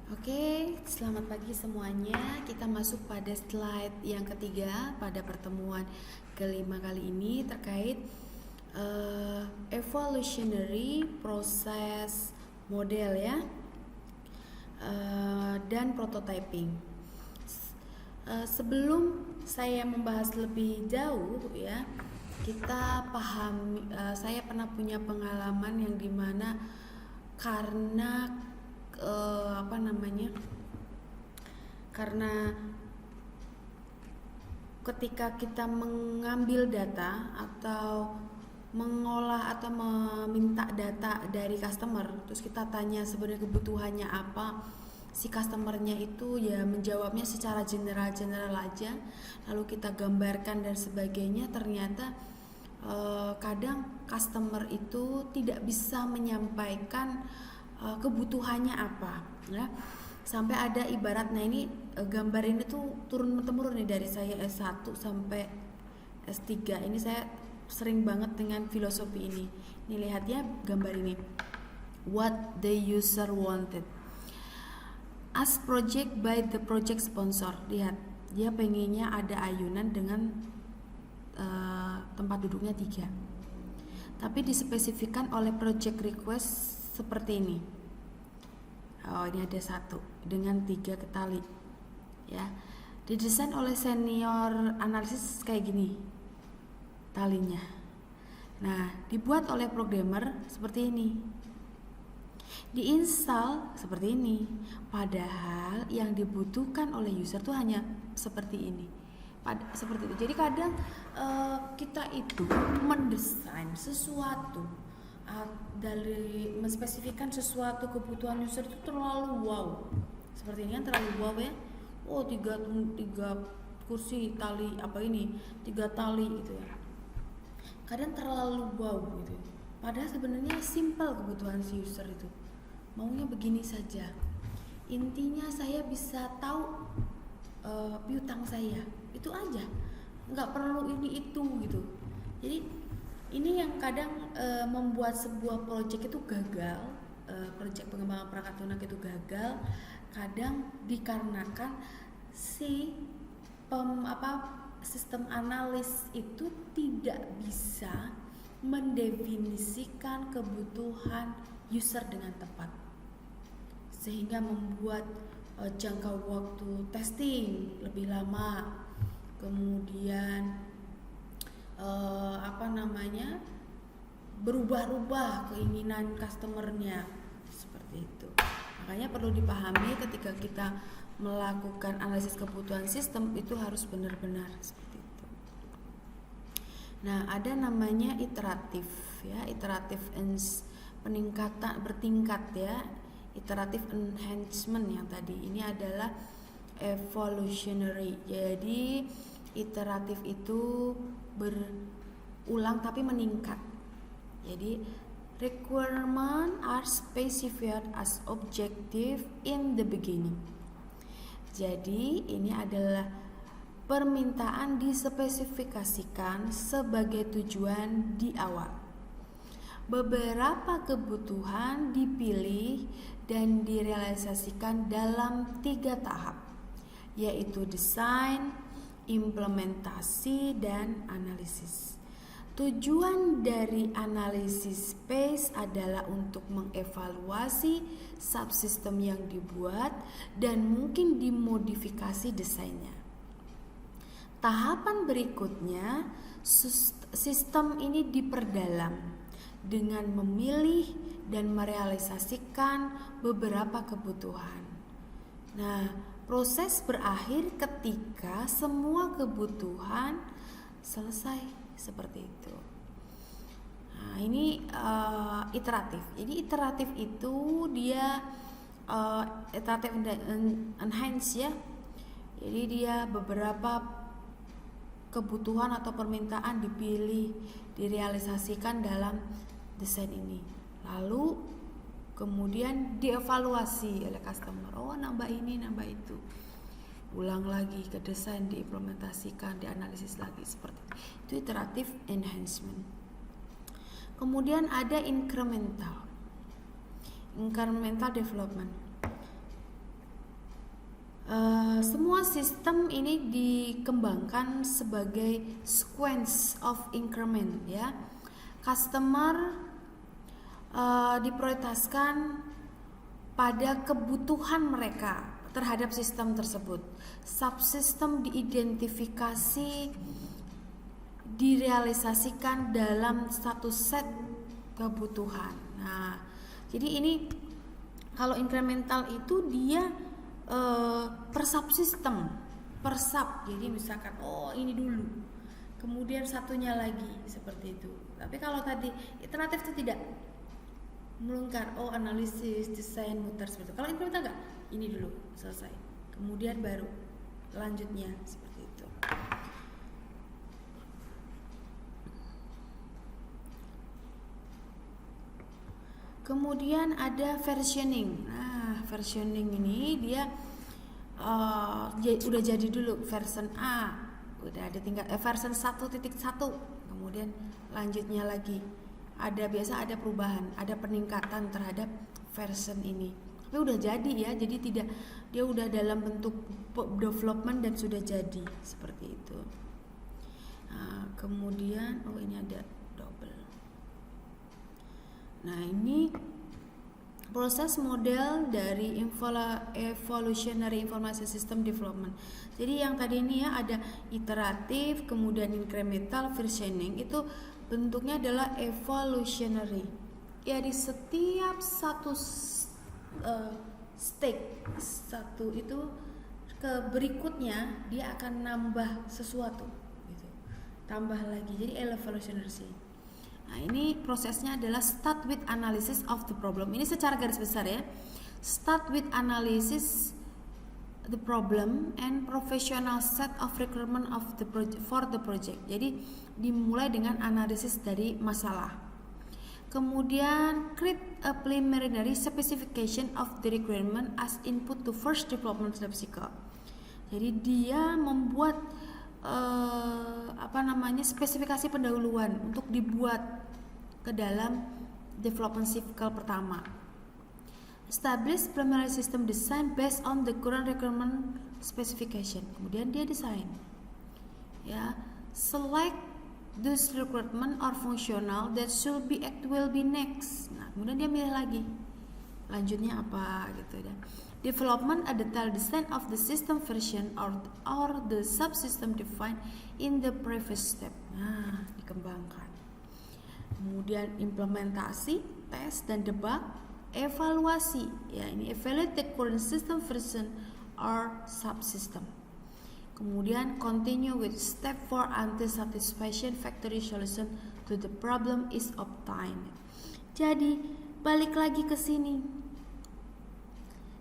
Oke, selamat pagi semuanya. Kita masuk pada slide yang ketiga pada pertemuan kelima kali ini terkait evolutionary process model ya, dan prototyping. Sebelum saya membahas lebih jauh ya, kita pahami, saya pernah punya pengalaman yang dimana karena karena ketika kita mengambil data atau mengolah atau meminta data dari customer, terus kita tanya sebenarnya kebutuhannya apa, si customernya itu ya menjawabnya secara general aja, lalu kita gambarkan dan sebagainya, ternyata kadang customer itu tidak bisa menyampaikan kebutuhannya apa ya, sampai ada ibarat. Nah ini gambar ini tuh turun temurun nih dari saya S1 sampai S3 ini, saya sering banget dengan filosofi ini. Nih lihat ya gambar ini, what the user wanted as project by the project sponsor. Lihat, dia pengennya ada ayunan dengan tempat duduknya 3, tapi dispesifikan oleh project request seperti ini. Oh, ini ada 1 dengan 3 tali ya, didesain oleh senior analisis kayak gini talinya. Nah, dibuat oleh programmer seperti ini, diinstal seperti ini, padahal yang dibutuhkan oleh user tuh hanya seperti ini, seperti itu. Jadi kadang kita itu mendesain sesuatu dari menspesifikkan sesuatu kebutuhan user itu terlalu wow, seperti ini kan, terlalu wow ya. Oh, tiga kursi tali apa ini, 3 tali gitu ya, kadang terlalu wow gitu. Padahal sebenarnya simple kebutuhan si user itu, maunya begini saja. Intinya saya bisa tahu piutang saya, itu aja, nggak perlu ini itu gitu. Jadi ini yang kadang membuat sebuah proyek itu gagal, proyek pengembangan perangkat lunak itu gagal, kadang dikarenakan si sistem analis itu tidak bisa mendefinisikan kebutuhan user dengan tepat, sehingga membuat jangka waktu testing lebih lama, kemudian berubah-ubah keinginan customernya seperti itu. Makanya perlu dipahami ketika kita melakukan analisis kebutuhan sistem itu harus benar-benar seperti itu. Nah, ada namanya iteratif ya, iteratif peningkatan bertingkat ya, iteratif enhancement yang tadi ini adalah evolutionary. Jadi iteratif itu berulang tapi meningkat. Jadi requirement are specified as objective in the beginning. Jadi ini adalah permintaan dispesifikasikan sebagai tujuan di awal. Beberapa kebutuhan dipilih dan direalisasikan dalam 3 tahap, yaitu desain, implementasi, dan analisis. Tujuan dari analisis phase adalah untuk mengevaluasi subsistem yang dibuat dan mungkin dimodifikasi desainnya. Tahapan berikutnya, sistem ini diperdalam dengan memilih dan merealisasikan beberapa kebutuhan. Nah, proses berakhir ketika semua kebutuhan selesai seperti itu. Nah, ini iteratif. Jadi iteratif itu dia iteratif enhance ya. Jadi dia beberapa kebutuhan atau permintaan dipilih, direalisasikan dalam desain ini. Lalu kemudian dievaluasi oleh customer. Oh, nambah ini, nambah itu. Ulang lagi ke desain, diimplementasikan, dianalisis lagi, seperti itu iteratif enhancement. Kemudian ada incremental development. Semua sistem ini dikembangkan sebagai sequence of increment ya. Customer diprioritaskan pada kebutuhan mereka terhadap sistem tersebut. Subsistem diidentifikasi, direalisasikan dalam satu set kebutuhan. Nah, jadi ini kalau incremental itu dia per subsistem, per sub. Jadi misalkan ini dulu, kemudian satunya lagi seperti itu. Tapi kalau tadi iteratif itu tidak melingkar, analisis, desain, muter seperti itu. Kalau incremental enggak, ini dulu selesai, kemudian baru lanjutnya seperti itu. Kemudian ada versioning. Nah, versioning ini dia udah jadi dulu version A, udah ada tinggal version 1.1, kemudian lanjutnya lagi biasa ada perubahan, ada peningkatan terhadap version ini. Tapi udah jadi ya, jadi tidak, dia udah dalam bentuk development dan sudah jadi seperti itu. Nah, kemudian ini ada double. Nah, ini proses model dari evolutionary information system development. Jadi yang tadi ini ya ada iteratif, kemudian incremental, versioning, itu bentuknya adalah evolutionary. Ya, di setiap satu satu itu ke berikutnya dia akan nambah sesuatu gitu. Tambah lagi. Jadi evolutionary. Nah, ini prosesnya adalah start with analysis of the problem. Ini secara garis besar ya. Start with analysis the problem and professional set of requirement of the project for the project. Jadi dimulai dengan analisis dari masalah. Kemudian create a preliminary specification of the requirement as input to first development cycle. Jadi dia membuat spesifikasi pendahuluan untuk dibuat ke dalam development cycle pertama. Establish preliminary system design based on the current requirement specification. Kemudian dia desain. Ya, select those requirement or functional that will be next. Nah, kemudian dia milih lagi. Lanjutnya apa gitu ya. Development a detailed design of the system version or the subsystem defined in the previous step. Nah, dikembangkan. Kemudian implementasi, tes dan debug, evaluasi. Ya, ini evaluate the current system version or subsystem. Kemudian continue with step 4 until satisfaction factory solution to the problem is obtained. Jadi, balik lagi ke sini.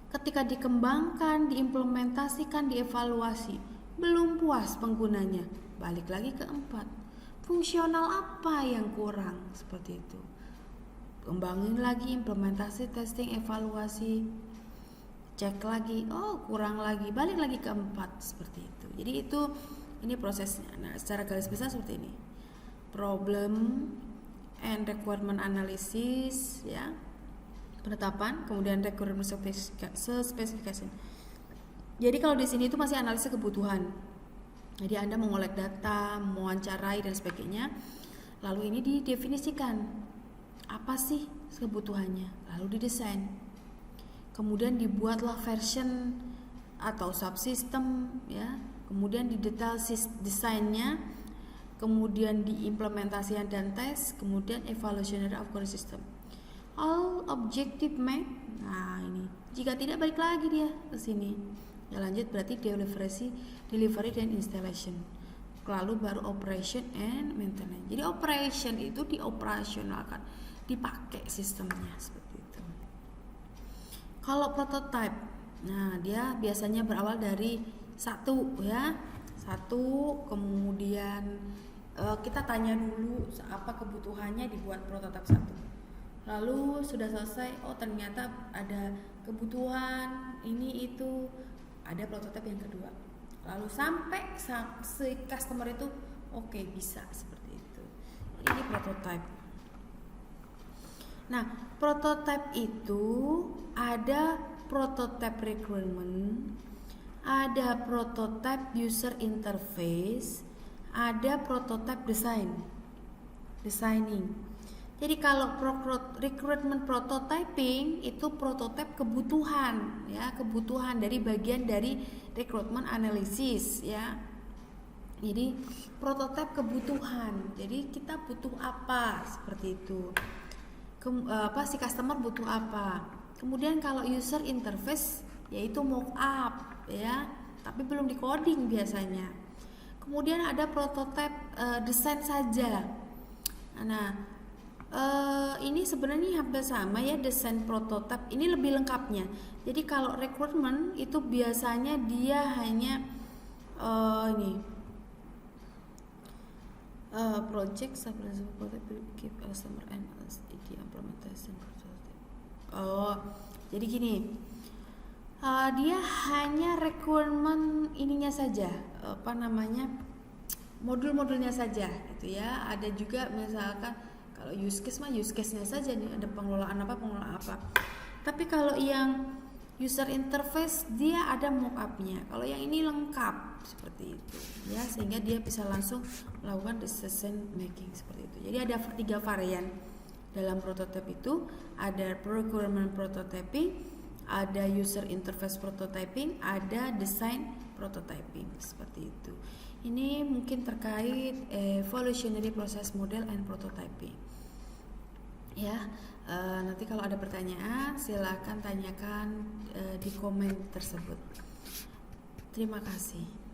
Ketika dikembangkan, diimplementasikan, dievaluasi, belum puas penggunanya, balik lagi ke 4. Fungsional apa yang kurang? Seperti itu. Kembangin lagi, implementasi, testing, evaluasi, cek lagi, kurang lagi, balik lagi ke 4, seperti itu. Jadi ini prosesnya. Nah, secara garis besar seperti ini. Problem and requirement analysis, ya. Penetapan, kemudian requirement specification. Jadi kalau di sini itu masih analisis kebutuhan. Jadi Anda mengolek data, mewawancarai dan sebagainya. Lalu ini didefinisikan. Apa sih kebutuhannya? Lalu didesain. Kemudian dibuatlah version atau subsystem ya. Kemudian didetail desainnya, kemudian diimplementasikan dan tes, kemudian evaluation of current system. All objective met. Nah, ini. Jika tidak, balik lagi dia ke sini. Ya, lanjut berarti delivery dan installation. Lalu baru operation and maintenance. Jadi operation itu dioperasionalkan, dipakai sistemnya seperti itu. Kalau prototype, nah dia biasanya berawal dari satu, kemudian kita tanya dulu apa kebutuhannya, dibuat prototipe 1. Lalu sudah selesai, ternyata ada kebutuhan ini itu, ada prototipe yang kedua. Lalu sampai si customer itu oke, bisa seperti itu. Ini prototype. Nah, prototype itu ada prototype requirement, ada prototype user interface, ada prototype designing. Jadi kalau recruitment prototyping itu prototype kebutuhan ya, kebutuhan dari bagian dari recruitment analysis ya. Jadi prototype kebutuhan. Jadi kita butuh apa seperti itu. Si customer butuh apa. Kemudian kalau user interface yaitu mockup ya, tapi belum di coding biasanya. Kemudian ada prototype desain saja. Nah, ini sebenarnya hampir sama ya, desain prototype ini lebih lengkapnya. Jadi kalau recruitment itu biasanya dia hanya project keep customer and implementation. Jadi gini, dia hanya requirement ininya saja, modul-modulnya saja gitu ya. Ada juga misalkan kalau use case mah use case-nya saja nih, ada pengelolaan apa. Tapi kalau yang user interface dia ada mockup-nya. Kalau yang ini lengkap seperti itu ya, sehingga dia bisa langsung melakukan decision making seperti itu. Jadi ada 3 varian dalam prototype itu, ada requirement prototyping, ada user interface prototyping, ada design prototyping seperti itu. Ini mungkin terkait evolutionary process model and prototyping ya. Nanti kalau ada pertanyaan silakan tanyakan di komen tersebut. Terima kasih.